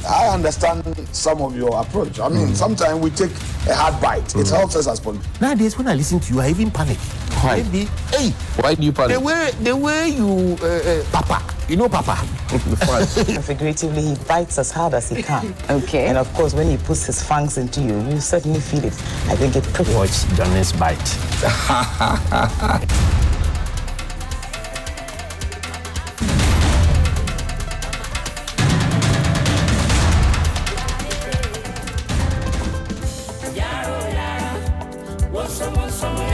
I understand some of your approach. I mean, sometimes we take a hard bite. It helps us as politicians. Nowadays, when I listen to you, I even panic. Why? Maybe, hey, Why do you panic? the way you, Papa, you know Papa. Figuratively, he bites as hard as he can. Okay. And of course, when he puts his fangs into you, you certainly feel it. I think it pretty. Watch Johnny's bite.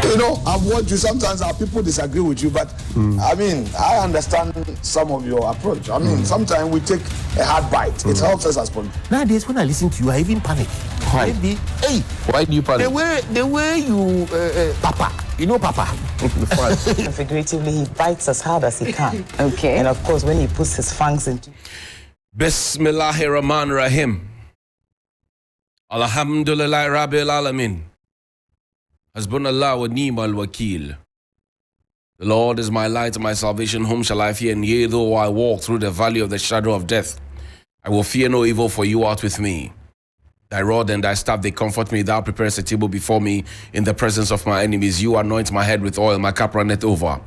You know, I've watched you. Sometimes our people disagree with you, but I mean, I understand some of your approach. I mean, sometimes we take a hard bite. It helps us as politicians. Nowadays, when I listen to you, I even panic. Why? Maybe, hey, Why do you panic? the way you, Papa, you know Papa. Figuratively, he bites as hard as he can. Okay. And of course, when he puts his fangs into Bismillahirrahmanirrahim. Alhamdulillah Rabbil Alamin. Hasbunallah wa ni'mal wakil. The Lord is my light and my salvation. Whom shall I fear? And yea, though I walk through the valley of the shadow of death, I will fear no evil, for you art with me. Thy rod and thy staff, they comfort me. Thou preparest a table before me in the presence of my enemies. You anoint my head with oil, my cup runneth over.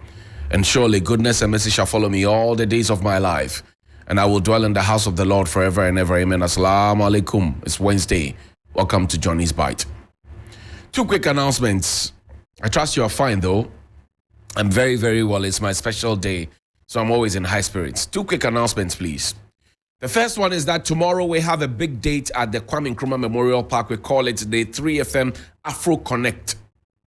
And surely goodness and mercy shall follow me all the days of my life. And I will dwell in the house of the Lord forever and ever. Amen. Assalamu alaikum. It's Wednesday. Welcome to Johnny's Bite. Two quick announcements. I trust you are fine though. I'm very, very well. It's my special day, so I'm always in high spirits. Two quick announcements, please. The first one is that tomorrow we have a big date at the Kwame Nkrumah Memorial Park. We call it the 3FM Afro Connect.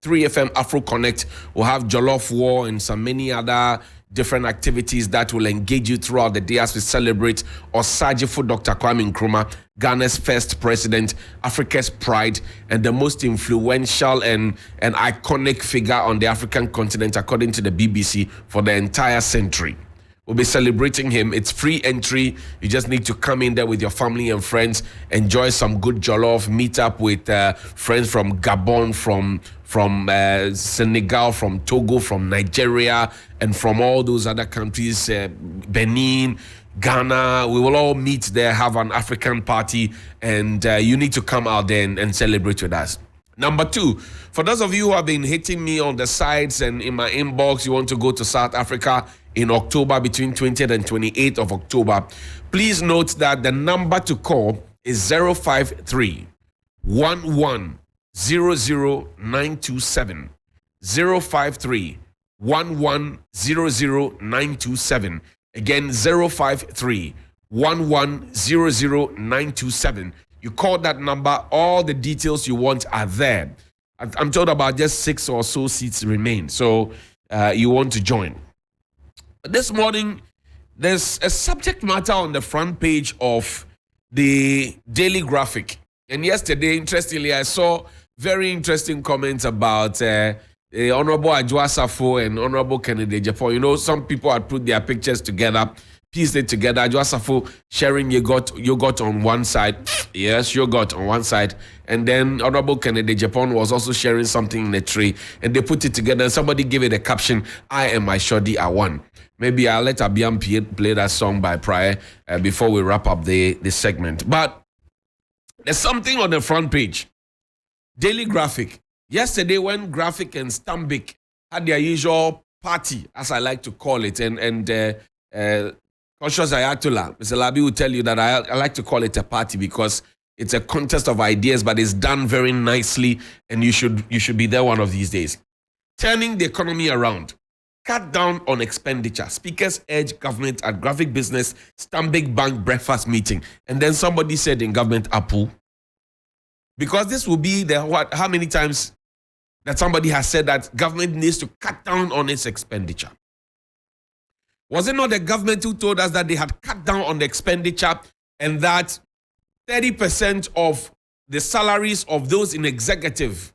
3FM Afro Connect will have Jollof War and some many other different activities that will engage you throughout the day as we celebrate Osajifo Dr. Kwame Nkrumah, Ghana's first president, Africa's pride, and the most influential and iconic figure on the African continent, according to the BBC, for the entire century. We'll be celebrating him. It's free entry. You just need to come in there with your family and friends, enjoy some good jollof, meet up with friends from Gabon, from Senegal, from Togo, from Nigeria, and from all those other countries, Benin, Ghana. We will all meet there, have an African party, and you need to come out there and celebrate with us. Number two, for those of you who have been hitting me on the sides and in my inbox, you want to go to South Africa in October, between 20th and 28th of October, please note that the number to call is 053 11 00927. 053 11 00927. Again, 053 11 00927. You call that number, all the details you want are there. I'm told about just 6 or so seats remain, so you want to join. This morning, there's a subject matter on the front page of the Daily Graphic. And yesterday, interestingly, I saw very interesting comments about Honorable Adwoa Safo and Honorable Kennedy Japan. You know, some people had put their pictures together, pieced it together. Adwoa Safo sharing yogurt on one side. Yes, yogurt on one side. And then Honorable Kennedy Japan was also sharing something in a tray. And they put it together. And somebody gave it a caption, I am my shoddy I won. Maybe I'll let Abiam play that song by Prior before we wrap up the segment. But there's something on the front page. Daily Graphic. Yesterday, when Graphic and Stambik had their usual party, as I like to call it, and Conscious Ayatollah, Mr. Labi will tell you that I like to call it a party because it's a contest of ideas, but it's done very nicely, and you should be there one of these days. Turning the economy around. Cut down on expenditure. Speakers urge government at Graphic Business Stambik Bank breakfast meeting. And then somebody said in government Apple, because this will be how many times that somebody has said that government needs to cut down on its expenditure. Was it not the government who told us that they had cut down on the expenditure and that 30% of the salaries of those in executive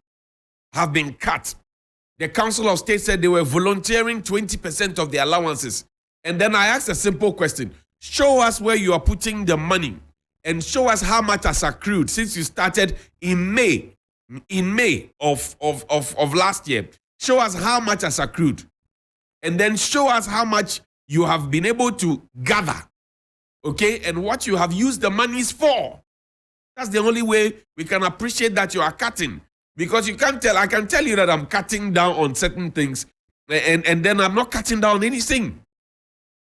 have been cut? The Council of State said they were volunteering 20% of the allowances. And then I asked a simple question. Show us where you are putting the money and show us how much has accrued since you started in May of last year. Show us how much has accrued. And then show us how much you have been able to gather okay, and what you have used the monies for. That's the only way we can appreciate that you are cutting. Because you can't tell, I can tell you that I'm cutting down on certain things, and then I'm not cutting down anything.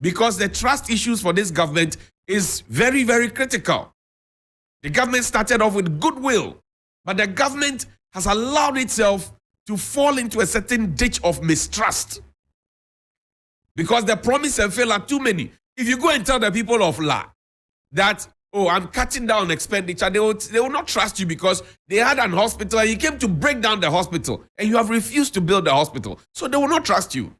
Because the trust issues for this government is very, very critical. The government started off with goodwill, but the government has allowed itself to fall into a certain ditch of mistrust. Because the promise and fail are too many. If you go and tell the people of La that, oh, I'm cutting down expenditure, they will not trust you because they had an hospital and you came to break down the hospital and you have refused to build the hospital. So they will not trust you.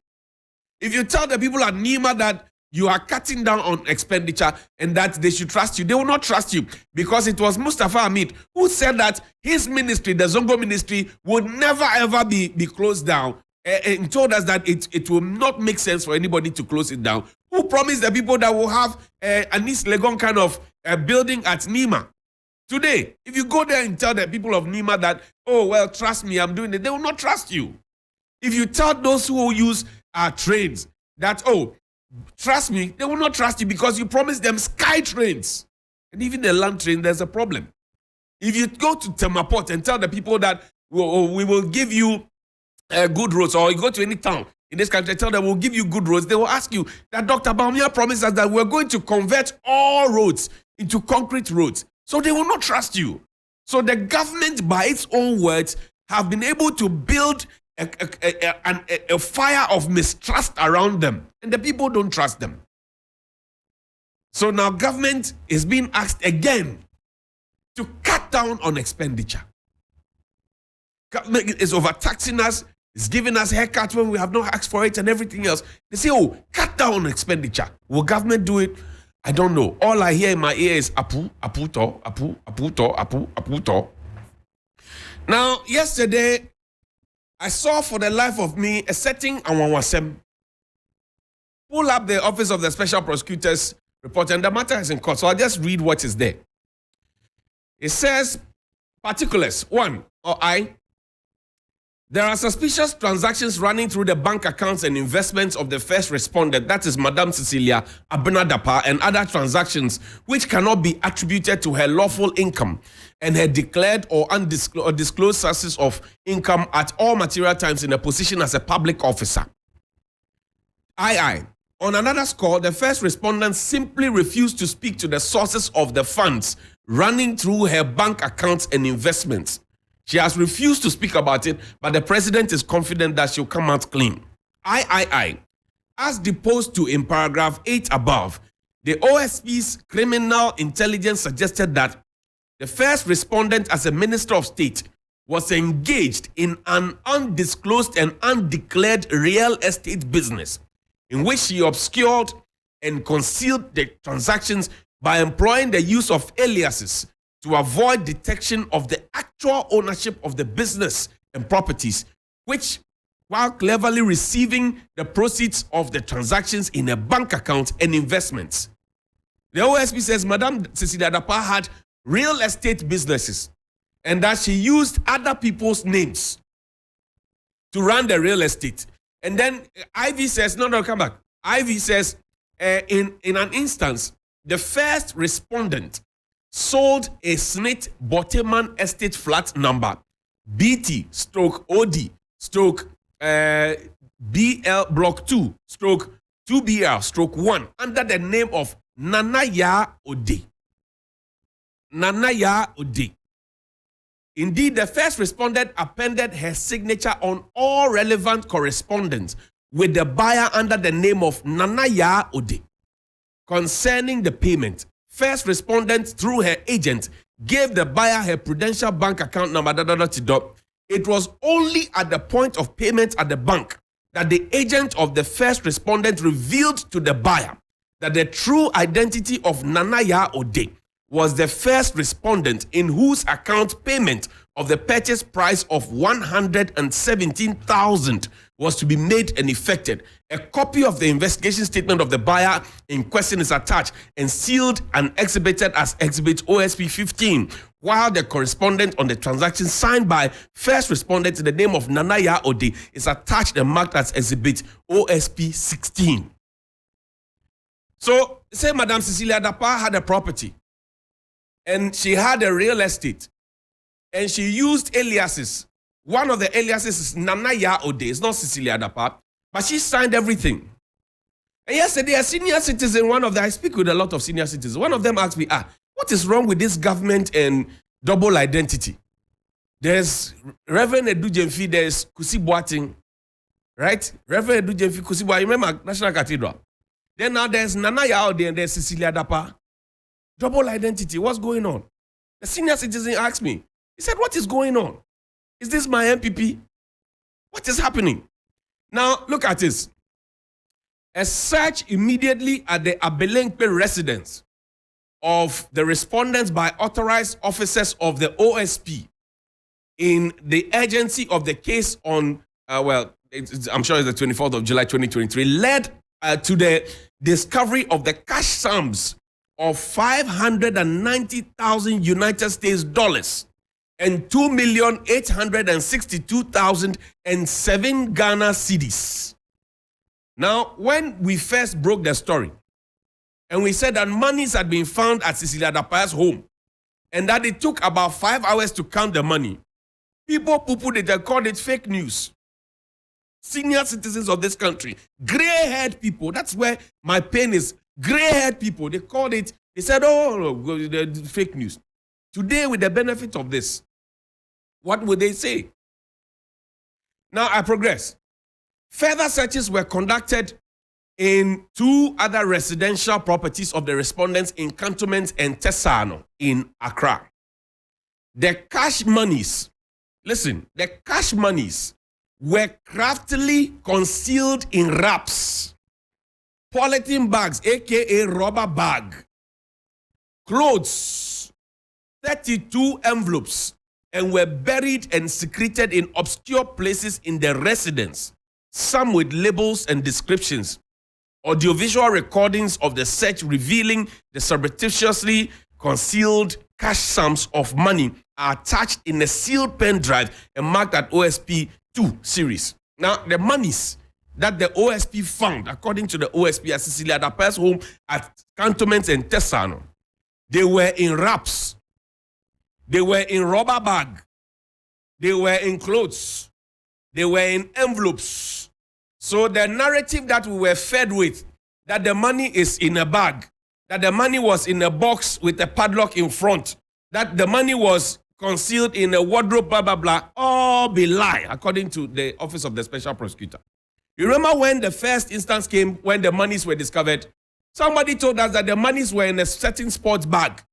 If you tell the people at Nima that you are cutting down on expenditure and that they should trust you, they will not trust you because it was Mustafa Hamid who said that his ministry, the Zongo ministry, would never ever be closed down and told us that it will not make sense for anybody to close it down. Who promised the people that will have an East Legon kind of building at Nima? Today, if you go there and tell the people of Nima that, oh, well, trust me, I'm doing it, they will not trust you. If you tell those who use trains that, oh, trust me, they will not trust you because you promised them sky trains. And even the land train, there's a problem. If you go to Temaport and tell the people that we will give you good roads, or you go to any town in this country, tell them we'll give you good roads, they will ask you that Dr. Baumia promised us that we're going to convert all roads into concrete roads. So they will not trust you. So the government, by its own words, have been able to build a fire of mistrust around them. And the people don't trust them. So now government is being asked again to cut down on expenditure. Government is overtaxing us. It's giving us haircuts when we have not asked for it and everything else. They say, oh, cut down on expenditure. Will government do it? I don't know. All I hear in my ear is apu, aputo, apu, aputo, apu, aputo. Now, yesterday, I saw for the life of me a setting Anwanwasem. Pull up the Office of the Special Prosecutors report, and the matter is in court. So I'll just read what is there. It says, particulars, 1, or I. There are suspicious transactions running through the bank accounts and investments of the first respondent, that is Madam Cecilia Abenadapa, and other transactions which cannot be attributed to her lawful income and her declared or undisclosed sources of income at all material times in a position as a public officer. II. On another score, the first respondent simply refused to speak to the sources of the funds running through her bank accounts and investments. She has refused to speak about it, but the president is confident that she'll come out clean. III. As deposed to in paragraph 8 above, the OSP's criminal intelligence suggested that the first respondent as a minister of state was engaged in an undisclosed and undeclared real estate business in which she obscured and concealed the transactions by employing the use of aliases to avoid detection of the actual ownership of the business and properties, which, while cleverly receiving the proceeds of the transactions in a bank account and investments. The OSP says Madam Cecilia Dapa had real estate businesses and that she used other people's names to run the real estate. And then Ivy says, no, come back. Ivy says, in an instance, the first respondent sold a SNIT Boteman Estate flat number BT/OD/BL Block 2/2BL/1 under the name of Nanaya Ode. Nanaya Ode. Indeed, the first respondent appended her signature on all relevant correspondence with the buyer under the name of Nanaya Ode. Concerning the payment, first respondent through her agent gave the buyer her Prudential bank account number. It was only at the point of payment at the bank that the agent of the first respondent revealed to the buyer that the true identity of Nanaya Ode was the first respondent in whose account payment of the purchase price of 117,000 was to be made and effected. A copy of the investigation statement of the buyer in question is attached and sealed and exhibited as Exhibit OSP 15, while the correspondent on the transaction signed by first respondent in the name of Nanaya Ode is attached and marked as Exhibit OSP 16. So, say Madame Cecilia Dapa had a property and she had a real estate and she used aliases. One of the aliases is Nana Ya Ode. It's not Cecilia Dapa, but she signed everything. And yesterday, a senior citizen, I speak with a lot of senior citizens. One of them asked me, what is wrong with this government and double identity? There's Reverend Edu Jemfi, there's Kusi Boating, right? Reverend Edu Jemfi, Kusi Boating, remember National Cathedral. Then now there's Nana Yao and there's Cecilia Dapa. Double identity, what's going on? The senior citizen asked me, he said, what is going on? Is this my MPP? What is happening? Now, look at this. A search immediately at the Abelenkpe residence of the respondents by authorized officers of the OSP in the urgency of the case on, I'm sure it's the 24th of July 2023, led to the discovery of the cash sums of 590,000 United States dollars and 2,862,007 Ghana cedis. Now, when we first broke the story, and we said that monies had been found at Cecilia Dapa's home, and that it took about 5 hours to count the money, people poo-pooed it and called it fake news. Senior citizens of this country, gray-haired people, that's where my pain is. Gray-haired people, they called it, they said, fake news. Today, with the benefit of this, what would they say? Now, I progress. Further searches were conducted in 2 other residential properties of the respondents in Cantonment and Tesano in Accra. The cash monies, the cash monies were craftily concealed in wraps, polythene bags, aka rubber bag, clothes, 32 envelopes, and were buried and secreted in obscure places in the residence, some with labels and descriptions. Audiovisual recordings of the search revealing the surreptitiously concealed cash sums of money are attached in a sealed pen drive and marked at OSP 2 series. Now, the monies that the OSP found, according to the OSP at Cecilia Dapa's home at Cantonment and Tesano, they were in wraps, they were in rubber bag, they were in clothes, they were in envelopes. So the narrative that we were fed with, that the money is in a bag, that the money was in a box with a padlock in front, that the money was concealed in a wardrobe, blah, blah, blah, all be lie, according to the Office of the Special Prosecutor. You remember when the first instance came, when the monies were discovered? Somebody told us that the monies were in a certain sports bag,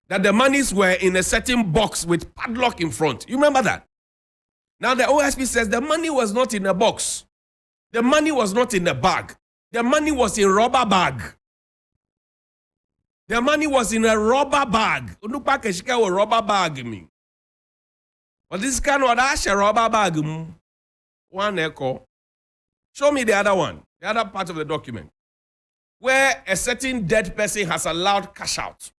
that the monies were in a certain box with padlock in front. You remember that? Now the OSP says the money was not in a box. The money was not in a bag. The money was in a rubber bag. The money was in a rubber bag. Rubber bag me. But this kind of a rubber bag. One echo. Show me the other one, the other part of the document, where a certain dead person has allowed cash out.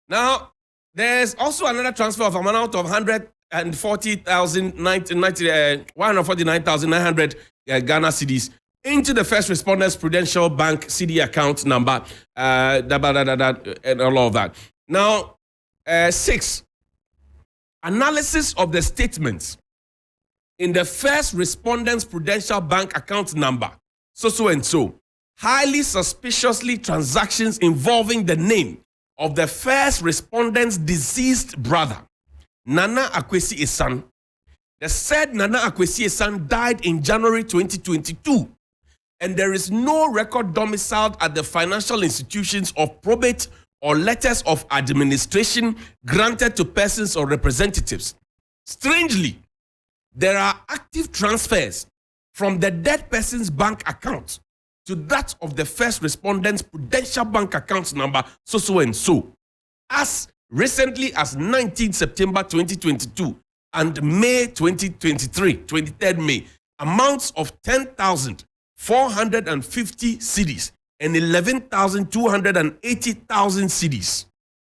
Now, there's also another transfer of amount of 149,900 Ghana cedis into the First Responders Prudential Bank CD account number, and all of that. Now, 6, analysis of the statements in the First Respondents Prudential Bank account number, so and so, highly suspiciously transactions involving the name of the first respondent's deceased brother, Nana Akwesi Esan. The said Nana Akwesi Esan died in January 2022, and there is no record domiciled at the financial institutions of probate or letters of administration granted to persons or representatives. Strangely, there are active transfers from the dead person's bank account to that of the first respondent's prudential bank account number, so and so, as recently as 19 September 2022 and May 2023, 23rd May, amounts of 10,450 cedis and 11,280,000 cedis,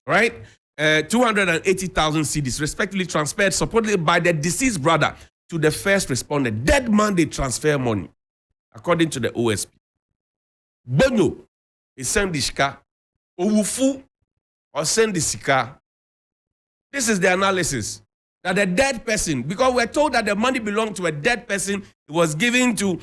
right? 280,000 cedis, respectively transferred supposedly by the deceased brother to the first respondent. Dead man, they transfer money, according to the OSP. Bono is send the shika. Owufu or send the sika. This is the analysis. That the dead person, because we're told that the money belonged to a dead person, it was given to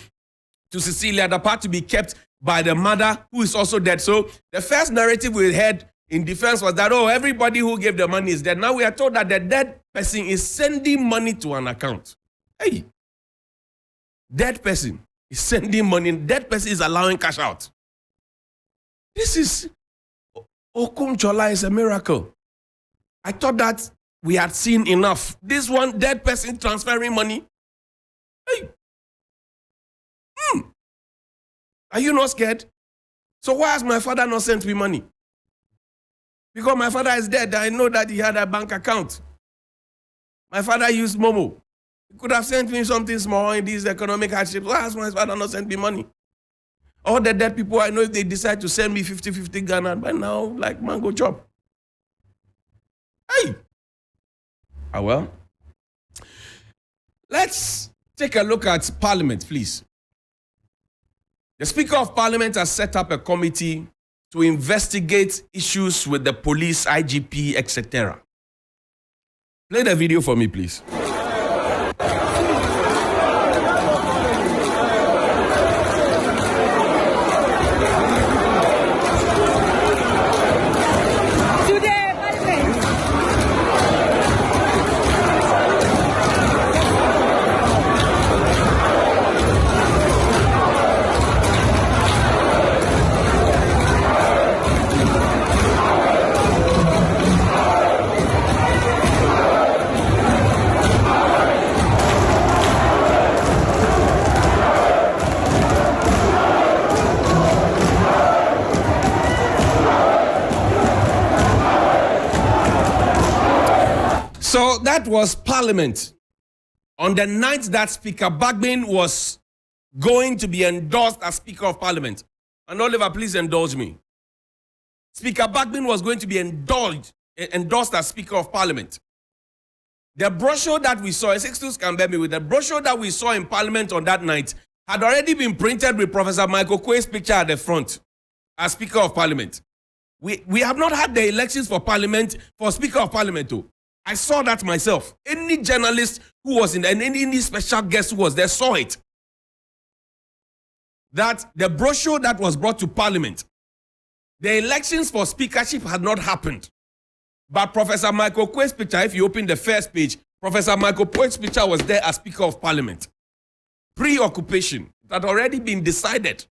Cecilia, the part to be kept by the mother, who is also dead. So the first narrative we heard in defense was that, oh, everybody who gave the money is dead. Now we are told that the dead person is sending money to an account. Hey, dead person is sending money. Dead person is allowing cash out. This is, Okum Chola is a miracle. I thought that we had seen enough. This one dead person transferring money. Hey. Are you not scared? So why has my father not sent me money? Because my father is dead. I know that he had a bank account. My father used Momo. He could have sent me something small in these economic hardships. Why has my father not sent me money? All the dead people I know, if they decide to send me 50-50 Ghana, by now, like mango chop. Hey! Ah, well. Let's take a look at Parliament, please. The Speaker of Parliament has set up a committee to investigate issues with the police, IGP, etc. Play the video for me, please. So that was Parliament. On the night that Speaker Bagbin was going to be endorsed as Speaker of Parliament. And Oliver, please indulge me. Speaker Bagbin was going to be endorsed as Speaker of Parliament. The brochure that we saw, Sixtus can bear me with, the brochure that we saw in Parliament on that night had already been printed with Professor Michael Quay's picture at the front as Speaker of Parliament. We have not had the elections for Parliament, for Speaker of Parliament too. I saw that myself. Any journalist who was in there, and any special guest who was there saw it. That the brochure that was brought to Parliament, the elections for speakership had not happened. But Professor Michael Quay's picture, if you open the first page, Professor Michael Quay's picture was there as Speaker of Parliament. Pre-occupation. It had already been decided.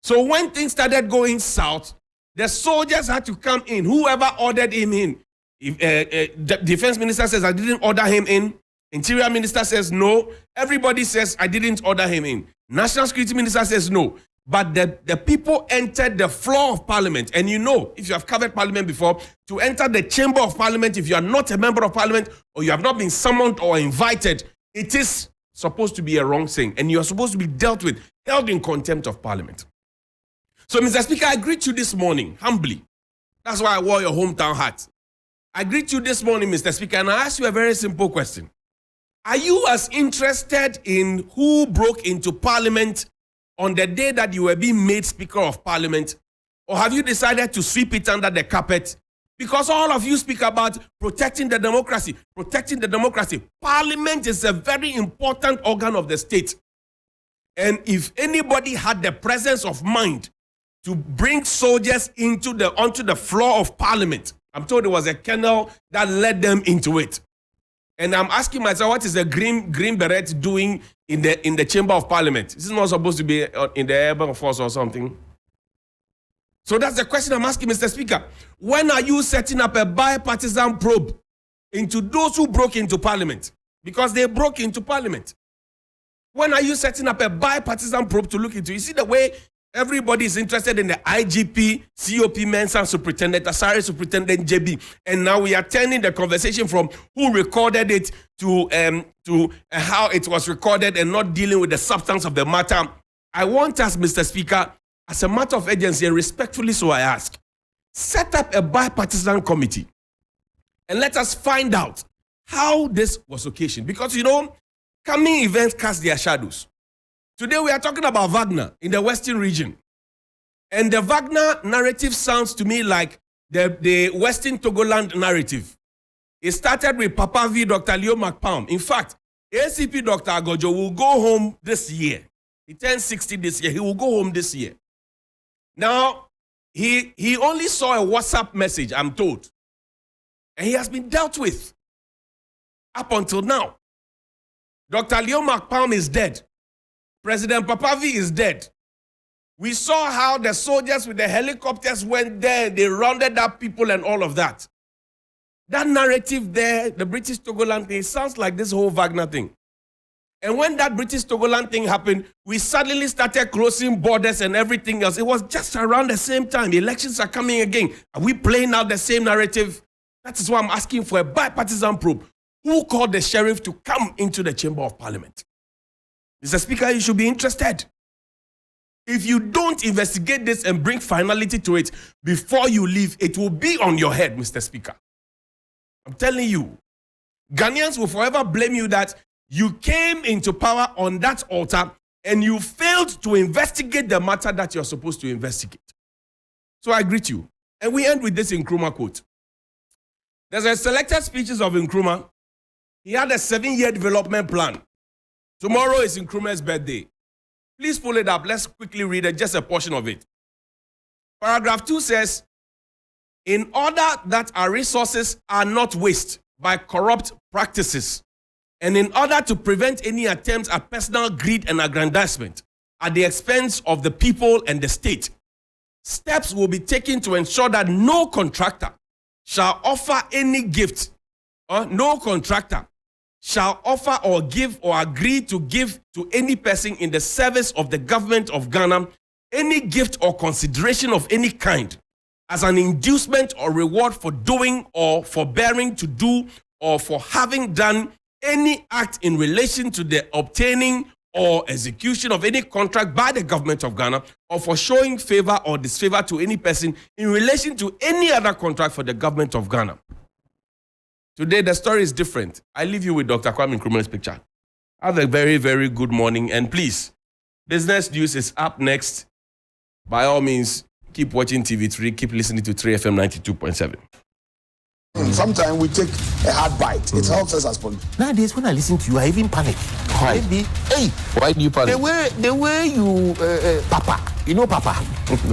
So when things started going south, the soldiers had to come in. Whoever ordered him in. If, the defense minister says, I didn't order him in. Interior minister says no. Everybody says, I didn't order him in. National security minister says no. But the people entered the floor of Parliament. And you know, if you have covered Parliament before, to enter the chamber of Parliament, if you are not a member of Parliament or you have not been summoned or invited, it is supposed to be a wrong thing. And you are supposed to be dealt with, held in contempt of Parliament. So, Mr. Speaker, I greet you this morning, humbly. That's why I wore your hometown hat. I greet you this morning, Mr. Speaker, and I ask you a very simple question. Are you as interested in who broke into Parliament on the day that you were being made Speaker of Parliament, or have you decided to sweep it under the carpet? Because all of you speak about protecting the democracy, protecting the democracy. Parliament is a very important organ of the state. And if anybody had the presence of mind to bring soldiers onto the floor of Parliament, I'm told there was a colonel that led them into it. And I'm asking myself, what is the green beret doing in the chamber of Parliament? This is not supposed to be in the urban force or something. So that's the question I'm asking, Mr. Speaker. When are you setting up a bipartisan probe into those who broke into Parliament? Because they broke into Parliament. When are you setting up a bipartisan probe to look into? You see the way everybody is interested in the IGP, COP Mensa Superintendent, Asari Superintendent JB. And now we are turning the conversation from who recorded it to how it was recorded and not dealing with the substance of the matter. I want us, Mr. Speaker, as a matter of urgency and respectfully so I ask, set up a bipartisan committee and let us find out how this was occasioned. Because, you know, coming events cast their shadows. Today we are talking about Wagner in the Western region. And the Wagner narrative sounds to me like the Western Togoland narrative. It started with Papa V, Dr. Leo McPalm. In fact, ACP Dr. Agojo will go home this year. He turned 60 this year. He will go home this year. Now, he only saw a WhatsApp message, I'm told. And he has been dealt with up until now. Dr. Leo McPalm is dead. President Papa V is dead. We saw how the soldiers with the helicopters went there. They rounded up people and all of that. That narrative there, the British Togoland thing, sounds like this whole Wagner thing. And when that British Togoland thing happened, we suddenly started closing borders and everything else. It was just around the same time. Elections are coming again. Are we playing out the same narrative? That is why I'm asking for a bipartisan probe. Who called the sheriff to come into the Chamber of Parliament? Mr. Speaker, you should be interested. If you don't investigate this and bring finality to it before you leave, it will be on your head, Mr. Speaker. I'm telling you. Ghanaians will forever blame you that you came into power on that altar and you failed to investigate the matter that you're supposed to investigate. So I greet you. And we end with this Nkrumah quote. There's a selected speeches of Nkrumah. He had a 7-year development plan. Tomorrow is Nkrumah's birthday. Please pull it up. Let's quickly read it, just a portion of it. Paragraph 2 says, in order that our resources are not wasted by corrupt practices, and in order to prevent any attempts at personal greed and aggrandizement at the expense of the people and the state, steps will be taken to ensure that no contractor shall offer any gift, or no contractor shall offer or give or agree to give to any person in the service of the government of Ghana any gift or consideration of any kind as an inducement or reward for doing or forbearing to do or for having done any act in relation to the obtaining or execution of any contract by the government of Ghana, or for showing favor or disfavor to any person in relation to any other contract for the government of Ghana. Today, the story is different. I leave you with Dr. Kwame Nkrumah's picture. Have a very, very good morning. And please, business news is up next. By all means, keep watching TV3. Keep listening to 3FM 92.7. Sometimes we take a hard bite. It helps us as politicians. Nowadays, when I listen to you, I even panic. Why? Maybe, hey, Why do you panic? the way you, Papa, Papa.